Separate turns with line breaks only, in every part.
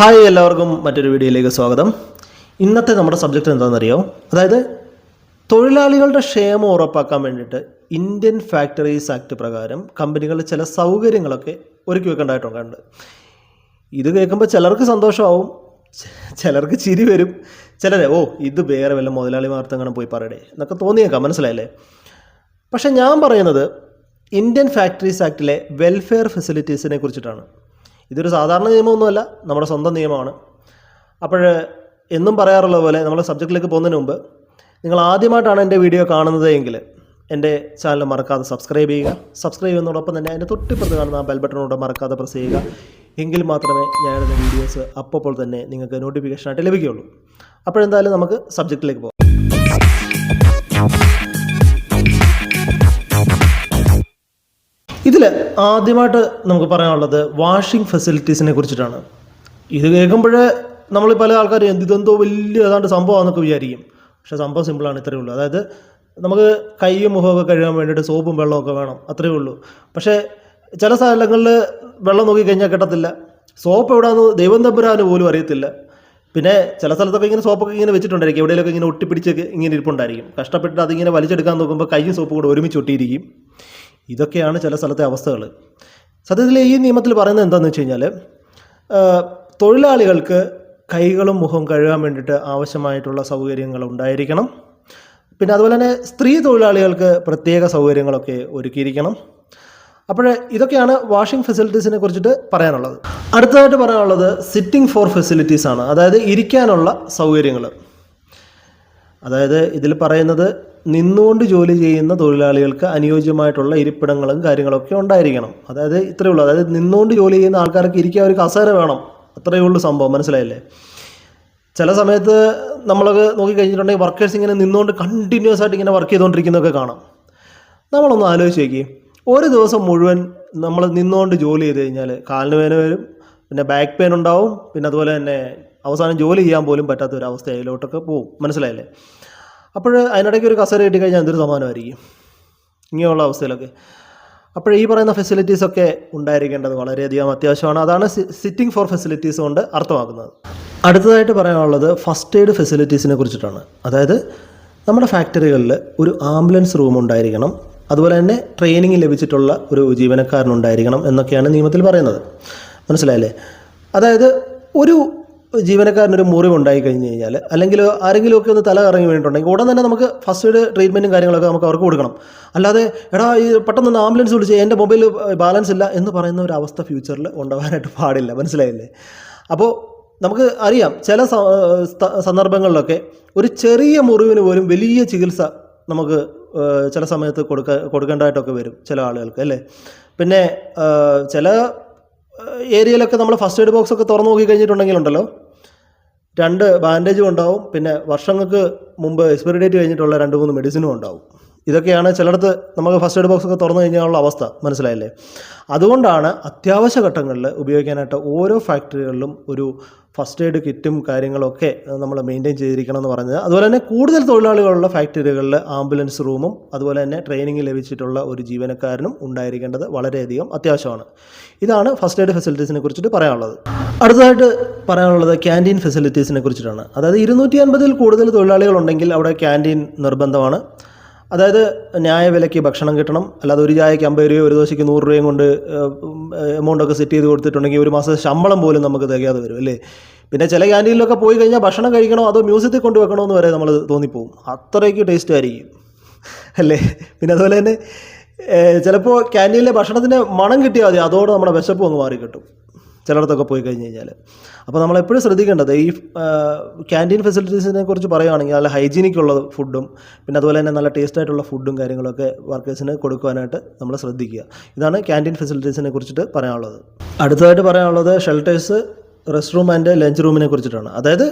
Hi എല്ലാവർക്കും മറ്റൊരു വീഡിയോയിലേക്ക് സ്വാഗതം. ഇന്നത്തെ നമ്മുടെ സബ്ജക്റ്റ് എന്താണെന്നറിയോ? അതായത് തൊഴിലാളികളുടെ ക്ഷേമം ഉറപ്പാക്കാൻ വേണ്ടിയിട്ട് ഇന്ത്യൻ ഫാക്ടറീസ് ആക്ട് പ്രകാരം കമ്പനികൾ ചില സൗകര്യങ്ങളൊക്കെ ഒരുക്കി വെക്കേണ്ടതായിട്ടുണ്ട്. ഇത് കേൾക്കുമ്പോൾ ചിലർക്ക് സന്തോഷമാവും, ചിലർക്ക് ചിരി വരും, ചിലരെ ഇത് വേറെ വല്ല മുതലാളിമാർത്തങ്ങനെ പോയി പറയടേ എന്നൊക്കെ തോന്നിയേക്കാം, മനസ്സിലായില്ലേ? പക്ഷെ ഞാൻ പറയുന്നത് ഇന്ത്യൻ ഫാക്ടറീസ് ആക്ടിലെ വെൽഫെയർ ഫെസിലിറ്റീസിനെ കുറിച്ചിട്ടാണ്. ഇതൊരു സാധാരണ നിയമമൊന്നുമല്ല, നമ്മുടെ സ്വന്തം നിയമമാണ്. അപ്പോൾ എന്നും പറയാറുള്ള പോലെ നമ്മൾ സബ്ജക്റ്റിലേക്ക് പോകുന്നതിന് മുമ്പ് നിങ്ങൾ ആദ്യമായിട്ടാണ് എൻ്റെ വീഡിയോ കാണുന്നത് എങ്കിൽ എൻ്റെ ചാനൽ മറക്കാതെ സബ്സ്ക്രൈബ് ചെയ്യുക. സബ്സ്ക്രൈബ് ചെയ്യുന്നതോടൊപ്പം തന്നെ അതിൻ്റെ തൊട്ടിപ്പുറത്ത് കാണുന്ന ആ ബെൽ ബട്ടണോട് മറക്കാതെ പ്രസ് ചെയ്യുക. എങ്കിൽ മാത്രമേ ഞാനിടുന്ന വീഡിയോസ് അപ്പോൾ തന്നെ നിങ്ങൾക്ക് നോട്ടിഫിക്കേഷനായിട്ട് ലഭിക്കുകയുള്ളൂ. അപ്പോഴെന്തായാലും നമുക്ക് സബ്ജക്റ്റിലേക്ക് പോകാം. ഇതിൽ ആദ്യമായിട്ട് നമുക്ക് പറയാനുള്ളത് വാഷിംഗ് ഫെസിലിറ്റീസിനെ കുറിച്ചിട്ടാണ്. ഇത് കേൾക്കുമ്പോൾ നമ്മൾ പല ആൾക്കാരും ഇതെന്തോ വലിയ ഏതാണ്ട് സംഭവമാണെന്നൊക്കെ വിചാരിക്കും. പക്ഷേ സംഭവം സിമ്പിളാണ്, ഇത്രയേ ഉള്ളൂ. അതായത് നമുക്ക് കൈയും മുഖമൊക്കെ കഴുകാൻ വേണ്ടിയിട്ട് സോപ്പും വെള്ളമൊക്കെ വേണം, അത്രയേ ഉള്ളൂ. പക്ഷേ ചില സ്ഥലങ്ങളിൽ വെള്ളം നോക്കിക്കഴിഞ്ഞാൽ കിട്ടത്തില്ല, സോപ്പ് എവിടെയാണെന്ന് ദൈവം തമ്പുരാന് പോലും അറിയത്തില്ല. പിന്നെ ചില സ്ഥലത്തൊക്കെ ഇങ്ങനെ സോപ്പൊക്കെ ഇങ്ങനെ വെച്ചിട്ടുണ്ടായിരിക്കും, എവിടെയൊക്കെ ഇങ്ങനെ ഒട്ടിപ്പിടിച്ചൊക്കെ ഇങ്ങനെ ഇരിപ്പുണ്ടായിരിക്കും. കഷ്ടപ്പെട്ട് അതിങ്ങനെ വലിച്ചെടുക്കാൻ നോക്കുമ്പോൾ കൈയും സോപ്പും കൂടെ ഒരുമിച്ച് ഒട്ടിയിരിക്കും. ഇതൊക്കെയാണ് ചില സ്ഥലത്തെ അവസ്ഥകൾ. സത്യത്തിൽ ഈ നിയമത്തിൽ പറയുന്നത് എന്താണെന്ന് വെച്ച് കഴിഞ്ഞാൽ, തൊഴിലാളികൾക്ക് കൈകളും മുഖവും കഴുകാൻ വേണ്ടിയിട്ട് ആവശ്യമായിട്ടുള്ള സൗകര്യങ്ങൾ ഉണ്ടായിരിക്കണം. പിന്നെ അതുപോലെ തന്നെ സ്ത്രീ തൊഴിലാളികൾക്ക് പ്രത്യേക സൗകര്യങ്ങളൊക്കെ ഒരുക്കിയിരിക്കണം. അപ്പോൾ ഇതൊക്കെയാണ് വാഷിംഗ് ഫെസിലിറ്റീസിനെ കുറിച്ചിട്ട് പറയാനുള്ളത്. അടുത്തതായിട്ട് പറയാനുള്ളത് സിറ്റിംഗ് ഫോർ ഫെസിലിറ്റീസ് ആണ്, അതായത് ഇരിക്കാനുള്ള സൗകര്യങ്ങൾ. അതായത് ഇതിൽ പറയുന്നത് നിന്നുകൊണ്ട് ജോലി ചെയ്യുന്ന തൊഴിലാളികൾക്ക് അനുയോജ്യമായിട്ടുള്ള ഇരിപ്പിടങ്ങളും കാര്യങ്ങളൊക്കെ ഉണ്ടായിരിക്കണം. അതായത് ഇത്രയേ ഉള്ളൂ. അതായത് നിന്നുകൊണ്ട് ജോലി ചെയ്യുന്ന ആൾക്കാർക്ക് ഇരിക്കാൻ ഒരു കസേര വേണം, അത്രയേ ഉള്ളൂ സംഭവം, മനസ്സിലായില്ലേ? ചില സമയത്ത് നമ്മളൊക്കെ നോക്കിക്കഴിഞ്ഞിട്ടുണ്ടെങ്കിൽ വർക്കേഴ്സ് ഇങ്ങനെ നിന്നുകൊണ്ട് കണ്ടിന്യൂസ് ആയിട്ട് ഇങ്ങനെ വർക്ക് ചെയ്തുകൊണ്ടിരിക്കുന്നതൊക്കെ കാണാം. നമ്മളൊന്ന് ആലോചിച്ച് നോക്കി, ഒരു ദിവസം മുഴുവൻ നമ്മൾ നിന്നുകൊണ്ട് ജോലി ചെയ്ത് കഴിഞ്ഞാൽ കാലിന് വേദന വരും, പിന്നെ ബാക്ക് പെയിൻ ഉണ്ടാവും, പിന്നെ അതുപോലെ തന്നെ അവസാനം ജോലി ചെയ്യാൻ പോലും പറ്റാത്ത ഒരു അവസ്ഥ അതിലോട്ടൊക്കെ പോവും, മനസ്സിലായില്ലേ? അപ്പോൾ അതിനിടയ്ക്ക് ഒരു കസേര കിട്ടിക്കഴിഞ്ഞാൽ എന്തൊരു സമാനമായിരിക്കും ഇങ്ങനെയുള്ള അവസ്ഥയിലൊക്കെ. അപ്പോൾ ഈ പറയുന്ന ഫെസിലിറ്റീസൊക്കെ ഉണ്ടായിരിക്കേണ്ടത് വളരെയധികം അത്യാവശ്യമാണ്. അതാണ് സിറ്റിംഗ് ഫോർ ഫെസിലിറ്റീസ് കൊണ്ട് അർത്ഥമാക്കുന്നത്. അടുത്തതായിട്ട് പറയാനുള്ളത് ഫസ്റ്റ് എയ്ഡ് ഫെസിലിറ്റീസിനെ കുറിച്ചിട്ടാണ്. അതായത് നമ്മുടെ ഫാക്ടറികളിൽ ഒരു ആംബുലൻസ് റൂം ഉണ്ടായിരിക്കണം, അതുപോലെ തന്നെ ട്രെയിനിങ് ലഭിച്ചിട്ടുള്ള ഒരു ജീവനക്കാരനുണ്ടായിരിക്കണം എന്നൊക്കെയാണ് നിയമത്തിൽ പറയുന്നത്, മനസ്സിലായില്ലേ? അതായത് ഒരു ജീവനക്കാരനൊരു മുറിവ് ഉണ്ടായി കഴിഞ്ഞ് കഴിഞ്ഞാൽ, അല്ലെങ്കിൽ ആരെങ്കിലുമൊക്കെ ഒന്ന് തല കറങ്ങി വേണ്ടിയിട്ടുണ്ടെങ്കിൽ ഉടൻ തന്നെ നമുക്ക് ഫസ്റ്റ് എയ്ഡ് ട്രീറ്റ്മെൻറ്റും കാര്യങ്ങളൊക്കെ നമുക്ക് അവർക്ക് കൊടുക്കണം. അല്ലാതെ ഈ പെട്ടെന്ന് ആംബുലൻസ് വിളിച്ച് എൻ്റെ മൊബൈൽ ബാലൻസ് ഇല്ല എന്ന് പറയുന്ന ഒരു അവസ്ഥ ഫ്യൂച്ചറിൽ ഉണ്ടാകാനായിട്ട് പാടില്ല, മനസ്സിലായില്ലേ? അപ്പോൾ നമുക്ക് അറിയാം, ചില സന്ദർഭങ്ങളിലൊക്കെ ഒരു ചെറിയ മുറിവിന് പോലും വലിയ ചികിത്സ നമുക്ക് ചില സമയത്ത് കൊടുക്കേണ്ടതായിട്ടൊക്കെ വരും ചില ആളുകൾക്ക്, അല്ലേ? പിന്നെ ചില ഏരിയയിലൊക്കെ നമ്മൾ ഫസ്റ്റ് എയ്ഡ് ബോക്സൊക്കെ തുറന്നു നോക്കി കഴിഞ്ഞിട്ടുണ്ടെങ്കിലുണ്ടല്ലോ, 2 ബാൻഡേജും ഉണ്ടാവും, പിന്നെ വർഷങ്ങൾക്ക് മുമ്പ് എക്സ്പയറി ഡേറ്റ് കഴിഞ്ഞിട്ടുള്ള 2-3 മെഡിസിനും ഉണ്ടാവും. ഇതൊക്കെയാണ് ചിലയിടത്ത് നമുക്ക് ഫസ്റ്റ് എയ്ഡ് ബോക്സൊക്കെ തുറന്നു കഴിഞ്ഞാലുള്ള അവസ്ഥ, മനസ്സിലായില്ലേ? അതുകൊണ്ടാണ് അത്യാവശ്യ ഘട്ടങ്ങളിൽ ഉപയോഗിക്കാനായിട്ട് ഓരോ ഫാക്ടറികളിലും ഒരു ഫസ്റ്റ് എയ്ഡ് കിറ്റും കാര്യങ്ങളൊക്കെ നമ്മൾ മെയിൻറ്റെയിൻ ചെയ്തിരിക്കണം എന്ന് പറഞ്ഞത്. അതുപോലെ തന്നെ കൂടുതൽ തൊഴിലാളികളുള്ള ഫാക്ടറികളിൽ ആംബുലൻസ് റൂമും അതുപോലെ തന്നെ ട്രെയിനിങ് ലഭിച്ചിട്ടുള്ള ഒരു ജീവനക്കാരനും ഉണ്ടായിരിക്കേണ്ടത് വളരെയധികം അത്യാവശ്യമാണ്. ഇതാണ് ഫസ്റ്റ് എയ്ഡ് ഫെസിലിറ്റീസിനെ കുറിച്ചിട്ട് പറയാനുള്ളത്. അടുത്തതായിട്ട് പറയാനുള്ളത് ക്യാൻറ്റീൻ ഫെസിലിറ്റീസിനെ കുറിച്ചിട്ടാണ്. അതായത് 250-ൽ കൂടുതൽ തൊഴിലാളികളുണ്ടെങ്കിൽ അവിടെ ക്യാൻറ്റീൻ നിർബന്ധമാണ്. അതായത് ന്യായവിലയ്ക്ക് ഭക്ഷണം കിട്ടണം. അല്ലാതെ ഒരു ചായക്ക് 50 രൂപയോ ഒരു ദോശയ്ക്ക് 100 രൂപയും കൊണ്ട് എമൗണ്ടൊക്കെ സെറ്റ് ചെയ്ത് കൊടുത്തിട്ടുണ്ടെങ്കിൽ ഒരു മാസം ശമ്പളം പോലും നമുക്ക് തികയാതെ വരും, അല്ലേ? പിന്നെ ചില ക്യാൻറ്റീനിലൊക്കെ പോയി കഴിഞ്ഞാൽ ഭക്ഷണം കഴിക്കണോ അതോ മ്യൂസിയത്തിൽ കൊണ്ട് വെക്കണമെന്ന് വരെ നമ്മൾ തോന്നിപ്പോവും, അത്രയ്ക്ക് ടേസ്റ്റ് ആയിരിക്കും, അല്ലേ? പിന്നെ അതുപോലെ തന്നെ ചിലപ്പോൾ ക്യാൻറ്റീനിലെ ഭക്ഷണത്തിൻ്റെ മണം കിട്ടിയാൽ മതി, അതോടെ നമ്മുടെ വിശപ്പ് ഒന്ന് മാറി കിട്ടും ചിലയിടത്തൊക്കെ പോയി കഴിഞ്ഞ് കഴിഞ്ഞാൽ. അപ്പോൾ നമ്മളെപ്പോഴും ശ്രദ്ധിക്കേണ്ടത് ഈ ക്യാൻറ്റീൻ ഫെസിലിറ്റീസിനെ കുറിച്ച് പറയുകയാണെങ്കിൽ നല്ല ഹൈജീനിക്കുള്ള ഫുഡും പിന്നെ അതുപോലെ തന്നെ നല്ല ടേസ്റ്റായിട്ടുള്ള ഫുഡും കാര്യങ്ങളൊക്കെ വർക്കേഴ്സിന് കൊടുക്കുവാനായിട്ട് നമ്മൾ ശ്രദ്ധിക്കുക. ഇതാണ് ക്യാൻറ്റീൻ ഫെസിലിറ്റീസിനെ കുറിച്ചിട്ട് പറയാനുള്ളത്. അടുത്തതായിട്ട് പറയാനുള്ളത് shelters, rest room and lunch റൂമിനെ കുറിച്ചിട്ടാണ്. അതായത്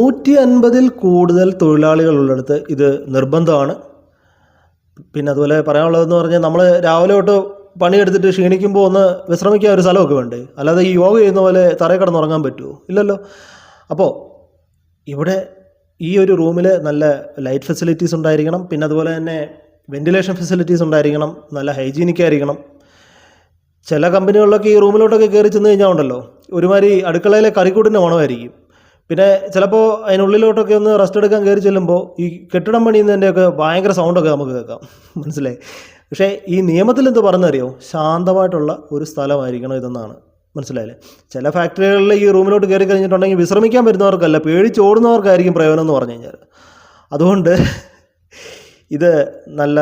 150-ൽ കൂടുതൽ തൊഴിലാളികളുള്ളിടത്ത് ഇത് നിർബന്ധമാണ്. പിന്നെ അതുപോലെ പറയാനുള്ളതെന്ന് പറഞ്ഞാൽ നമ്മൾ രാവിലെ തൊട്ട് പണിയെടുത്തിട്ട് ക്ഷീണിക്കുമ്പോൾ ഒന്ന് വിശ്രമിക്കാൻ ഒരു സ്ഥലമൊക്കെ വേണ്ടേ? അല്ലാതെ ഈ യോഗ ചെയ്യുന്ന പോലെ തറയിൽ കിടന്നുറങ്ങാൻ പറ്റുമോ? ഇല്ലല്ലോ. അപ്പോൾ ഇവിടെ ഈ ഒരു റൂമിൽ നല്ല ലൈറ്റ് ഫെസിലിറ്റീസ് ഉണ്ടായിരിക്കണം, പിന്നെ അതുപോലെ തന്നെ വെന്റിലേഷൻ ഫെസിലിറ്റീസ് ഉണ്ടായിരിക്കണം, നല്ല ഹൈജീനിക് ആയിരിക്കണം. ചില കമ്പനികളിലൊക്കെ ഈ റൂമിലോട്ടൊക്കെ കയറി ചെന്ന് കഴിഞ്ഞാൽ ഉണ്ടല്ലോ, ഒരുമാതിരി അടുക്കളയിലെ കറിക്കൂട്ടിൻ്റെ മണമായിരിക്കും. പിന്നെ ചിലപ്പോൾ അതിനുള്ളിലോട്ടൊക്കെ ഒന്ന് റെസ്റ്റ് എടുക്കാൻ കയറി ചെല്ലുമ്പോൾ ഈ കെട്ടിടം പണിയുന്നതിൻ്റെയൊക്കെ ഭയങ്കര സൗണ്ടൊക്കെ നമുക്ക് കേൾക്കാം. മനസ്സിലായി? പക്ഷേ ഈ നിയമത്തിൽ എന്ത് പറഞ്ഞറിയോ, ശാന്തമായിട്ടുള്ള ഒരു സ്ഥലമായിരിക്കണം ഇതെന്നാണ്. മനസ്സിലായില്ലേ? ചില ഫാക്ടറികളിൽ ഈ റൂമിലോട്ട് കയറി കഴിഞ്ഞിട്ടുണ്ടെങ്കിൽ വിശ്രമിക്കാൻ വരുന്നവർക്കല്ല, പേടിച്ചോടുന്നവർക്കായിരിക്കും പ്രയോജനം എന്ന് പറഞ്ഞു കഴിഞ്ഞാൽ. അതുകൊണ്ട് ഇത് നല്ല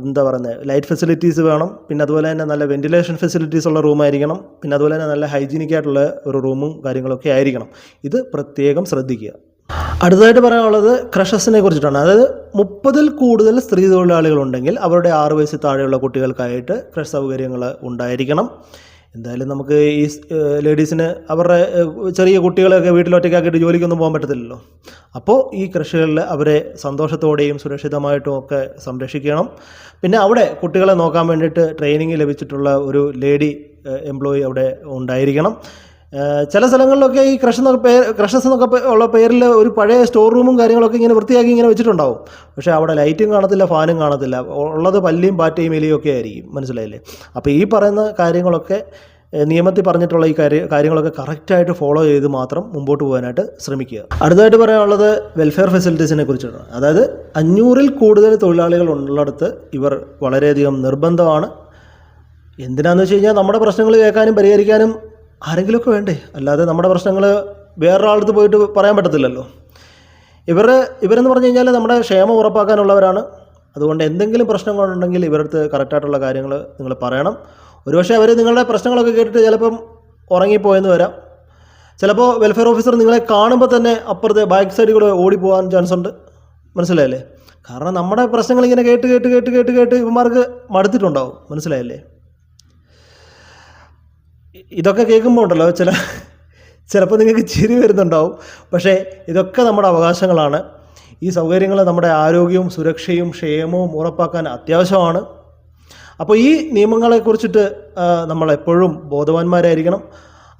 എന്താ പറയുന്നത്, ലൈറ്റ് ഫെസിലിറ്റീസ് വേണം. പിന്നെ അതുപോലെ തന്നെ നല്ല വെൻറ്റിലേഷൻ ഫെസിലിറ്റീസ് ഉള്ള റൂമായിരിക്കണം. പിന്നെ അതുപോലെ തന്നെ നല്ല ഹൈജീനിക് ആയിട്ടുള്ള ഒരു റൂമും കാര്യങ്ങളൊക്കെ ആയിരിക്കണം. ഇത് പ്രത്യേകം ശ്രദ്ധിക്കുക. അടുത്തതായിട്ട് പറയാനുള്ളത് ക്രഷസിനെ കുറിച്ചിട്ടാണ്. അതായത് 30-ൽ കൂടുതൽ സ്ത്രീ തൊഴിലാളികളുണ്ടെങ്കിൽ അവരുടെ 6 വയസ്സിൽ താഴെയുള്ള കുട്ടികൾക്കായിട്ട് ക്രഷ് സൗകര്യങ്ങൾ ഉണ്ടായിരിക്കണം. എന്തായാലും നമുക്ക് ഈ ലേഡീസിന് അവരുടെ ചെറിയ കുട്ടികളെയൊക്കെ വീട്ടിലൊറ്റയ്ക്കാക്കിയിട്ട് ജോലിക്കൊന്നും പോകാൻ പറ്റത്തില്ലല്ലോ. അപ്പോൾ ഈ ക്രഷുകളിൽ അവരെ സന്തോഷത്തോടെയും സുരക്ഷിതമായിട്ടും ഒക്കെ സംരക്ഷിക്കണം. പിന്നെ അവിടെ കുട്ടികളെ നോക്കാൻ വേണ്ടിയിട്ട് ട്രെയിനിങ് ലഭിച്ചിട്ടുള്ള ഒരു ലേഡി എംപ്ലോയി അവിടെ ഉണ്ടായിരിക്കണം. ചില സ്ഥലങ്ങളിലൊക്കെ ഈ ക്രഷസ് എന്നൊക്കെ ഉള്ള പേരിൽ ഒരു പഴയ സ്റ്റോർ റൂമും കാര്യങ്ങളൊക്കെ ഇങ്ങനെ വൃത്തിയാക്കി ഇങ്ങനെ വെച്ചിട്ടുണ്ടാവും. പക്ഷേ അവിടെ ലൈറ്റും കാണത്തില്ല, ഫാനും കാണത്തില്ല. ഉള്ളത് പല്ലിയും പാറ്റയും എലിയും ഒക്കെ ആയിരിക്കും. മനസ്സിലായില്ലേ? അപ്പോൾ ഈ പറയുന്ന കാര്യങ്ങളൊക്കെ നിയമത്തിൽ പറഞ്ഞിട്ടുള്ള ഈ കാര്യങ്ങളൊക്കെ കറക്റ്റായിട്ട് ഫോളോ ചെയ്ത് മാത്രം മുമ്പോട്ട് പോകാനായിട്ട് ശ്രമിക്കുക. അടുത്തതായിട്ട് പറയാനുള്ളത് വെൽഫെയർ ഫെസിലിറ്റീസിനെ കുറിച്ചാണ്. അതായത് 500-ൽ കൂടുതൽ തൊഴിലാളികൾ ഉള്ളിടത്ത് ഇവർ വളരെയധികം നിർബന്ധമാണ്. എന്തിനാണെന്ന് വെച്ച് കഴിഞ്ഞാൽ നമ്മുടെ പ്രശ്നങ്ങൾ കേൾക്കാനും പരിഹരിക്കാനും ആരെങ്കിലുമൊക്കെ വേണ്ടേ? അല്ലാതെ നമ്മുടെ പ്രശ്നങ്ങൾ വേറൊരാളടുത്ത് പോയിട്ട് പറയാൻ പറ്റത്തില്ലല്ലോ. ഇവരെന്ന് പറഞ്ഞു കഴിഞ്ഞാൽ നമ്മുടെ ക്ഷേമം ഉറപ്പാക്കാനുള്ളവരാണ്. അതുകൊണ്ട് എന്തെങ്കിലും പ്രശ്നങ്ങളുണ്ടെങ്കിൽ ഇവരടുത്ത് കറക്റ്റായിട്ടുള്ള കാര്യങ്ങൾ നിങ്ങൾ പറയണം. ഒരുപക്ഷെ അവർ നിങ്ങളുടെ പ്രശ്നങ്ങളൊക്കെ കേട്ടിട്ട് ചിലപ്പം ഉറങ്ങിപ്പോയെന്ന് വരാം. ചിലപ്പോൾ വെൽഫെയർ ഓഫീസർ നിങ്ങളെ കാണുമ്പോൾ തന്നെ അപ്പുറത്തെ ബാക്ക് സൈഡിൽ കൂടെ ഓടിപ്പോകാൻ ചാൻസ് ഉണ്ട്. മനസ്സിലായല്ലേ? കാരണം നമ്മുടെ പ്രശ്നങ്ങൾ ഇങ്ങനെ കേട്ട് കേട്ട് കേട്ട് കേട്ട് കേട്ട് ഇവന്മാർക്ക് മടുത്തിട്ടുണ്ടാവും. മനസ്സിലായല്ലേ? ഇതൊക്കെ കേൾക്കുമ്പോൾ ഉണ്ടല്ലോ ചിലപ്പോൾ നിങ്ങൾക്ക് ചിരി വരുന്നുണ്ടാവും. പക്ഷേ ഇതൊക്കെ നമ്മുടെ അവകാശങ്ങളാണ്. ഈ സൗകര്യങ്ങൾ നമ്മുടെ ആരോഗ്യവും സുരക്ഷയും ക്ഷേമവും ഉറപ്പാക്കാൻ അത്യാവശ്യമാണ്. അപ്പോൾ ഈ നിയമങ്ങളെക്കുറിച്ചിട്ട് നമ്മളെപ്പോഴും ബോധവാന്മാരായിരിക്കണം.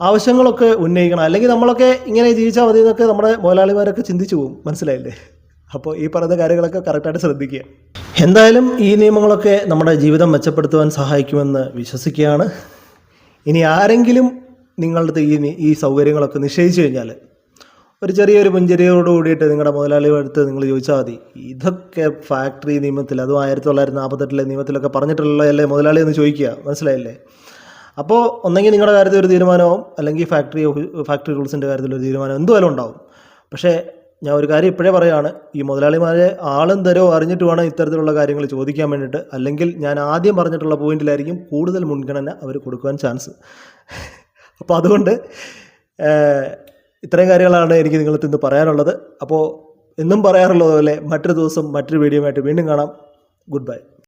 ആവശ്യങ്ങളൊക്കെ ഉന്നയിക്കണം. അല്ലെങ്കിൽ നമ്മളൊക്കെ ഇങ്ങനെ ജീവിച്ചാൽ മതി എന്നൊക്കെ നമ്മുടെ മുതലാളിമാരൊക്കെ ചിന്തിച്ചു പോകും. മനസ്സിലായില്ലേ? അപ്പോൾ ഈ പറയുന്ന കാര്യങ്ങളൊക്കെ കറക്റ്റായിട്ട് ശ്രദ്ധിക്കുക. എന്തായാലും ഈ നിയമങ്ങളൊക്കെ നമ്മുടെ ജീവിതം മെച്ചപ്പെടുത്തുവാൻ സഹായിക്കുമെന്ന് വിശ്വസിക്കുകയാണ്. ഇനി ആരെങ്കിലും നിങ്ങളുടെ ഈ സൗകര്യങ്ങളൊക്കെ നിഷേധിച്ചു കഴിഞ്ഞാൽ ഒരു ചെറിയൊരു പുഞ്ചിരിയോട് കൂടിയിട്ട് നിങ്ങളുടെ മുതലാളിയുടെ അടുത്ത് നിങ്ങൾ ചോദിച്ചാൽ മതി, ഇതൊക്കെ ഫാക്ടറി നിയമത്തിൽ, അതും 1948 നിയമത്തിലൊക്കെ പറഞ്ഞിട്ടുള്ളതല്ലേ മുതലാളി എന്ന് ചോദിക്കുക. മനസ്സിലായില്ലേ? അപ്പോൾ ഒന്നെങ്കിൽ നിങ്ങളുടെ കാര്യത്തിൽ ഒരു തീരുമാനമാവും, അല്ലെങ്കിൽ ഫാക്ടറി റൂൾസിൻ്റെ കാര്യത്തിൽ ഒരു തീരുമാനം എന്തുവരെ ഉണ്ടാവും. പക്ഷേ ഞാൻ ഒരു കാര്യം ഇപ്പോഴേ പറയുകയാണ്, ഈ മുതലാളിമാരെ ആളും തരോ അറിഞ്ഞിട്ട് വേണം ഇത്തരത്തിലുള്ള കാര്യങ്ങൾ ചോദിക്കാൻ വേണ്ടിയിട്ട്. അല്ലെങ്കിൽ ഞാൻ ആദ്യം പറഞ്ഞിട്ടുള്ള പോയിന്റിലായിരിക്കും കൂടുതൽ മുൻഗണന അവർ കൊടുക്കുവാൻ ചാൻസ്. അപ്പോൾ അതുകൊണ്ട് ഇത്രയും കാര്യങ്ങളാണ് എനിക്ക് നിങ്ങൾക്ക് ഇന്ന് പറയാനുള്ളത്. അപ്പോൾ എന്നും പറയാറുള്ളത് പോലെ മറ്റൊരു ദിവസം മറ്റൊരു വീഡിയോയുമായിട്ട് വീണ്ടും കാണാം. Good bye.